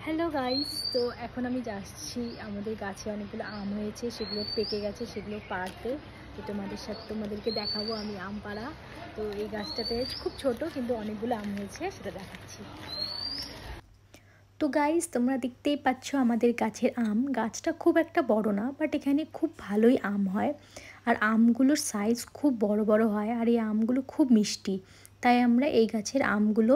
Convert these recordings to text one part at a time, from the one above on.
Hello guys, তো এখন আমি যাচ্ছি আমাদের গাছে অনেকগুলো আম হয়েছে, সেগুলো পেকে গেছে, সেগুলো পাড়তে। তো তোমাদেরকে দেখাবো আমি আম পাড়া। তো এই গাছটাতে খুব ছোট কিন্তু অনেকগুলো আম হয়েছে, সেটা দেখাচ্ছি। তো গাইস, তোমরা দেখতেই পাচ্ছ আমাদের গাছের আম। গাছটা খুব একটা বড় না, বাট এখানে খুব ভালোই আম হয়। আর আমগুলোর সাইজ খুব বড় বড় হয়, আর এই আমগুলো খুব মিষ্টি। তাই আমরা এই গাছের আমগুলো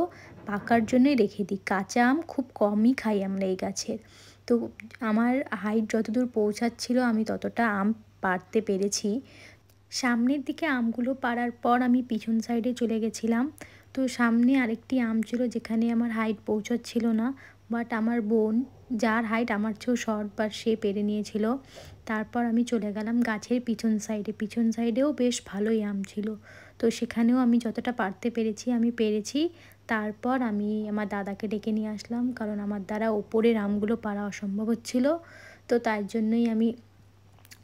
পাকার জন্যই রেখে দিই। কাঁচা আম খুব কমই খাই আমরা এই গাছের। তো আমার হাইট যতদূর পৌঁছাচ্ছিল আমি ততটা আম পাড়তে পেরেছি। সামনের দিকে আমগুলো পাড়ার পর আমি পিছন সাইডে চলে গেছিলাম। তো সামনে আরেকটি আম ছিল যেখানে আমার হাইট পৌঁছাচ্ছিল না, বাট আমার বোন, যার হাইট আমার চেয়েও শর্ট, বাট সে পেরে নিয়েছিল। তারপর আমি চলে গেলাম গাছের পিছন সাইডে। পিছন সাইডেও বেশ ভালোই আম ছিল। তো সেখানেও আমি যতটা পারতে পেরেছি আমি পেরেছি। তারপর আমি আমার দাদাকে ডেকে নিয়ে আসলাম, কারণ আমার দ্বারা ওপরের আমগুলো পাড়া অসম্ভব হচ্ছিল। তো তার জন্যই আমি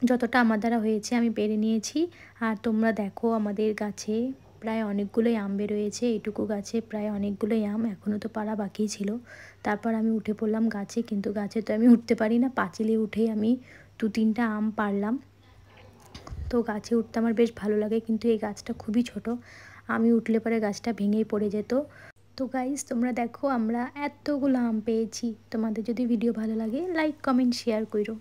যতটা আমার দ্বারা হয়েছে আমি পেরে নিয়েছি। আর তোমরা দেখো আমাদের গাছে প্রায় অনেকগুলোই আম বেরোয়েছে। এইটুকু গাছে প্রায় অনেকগুলোই আম, এখনও তো পাড়া বাকি ছিল। তারপর আমি উঠে পড়লাম গাছে, কিন্তু গাছে তো আমি উঠতে পারি না, পাঁচিলে উঠেই আমি 2-3টা আম পারলাম। তো গাছে উঠতে আমার বেশ ভালো লাগে, কিন্তু এই গাছটা খুবই ছোট, আমি উঠলে পরে গাছটা ভেঙেই পড়ে যেত। তো গাইস, তোমরা দেখো আমরা এতগুলো আম পেয়েছি। তোমাদের যদি ভিডিও ভালো লাগে লাইক কমেন্ট শেয়ার করো।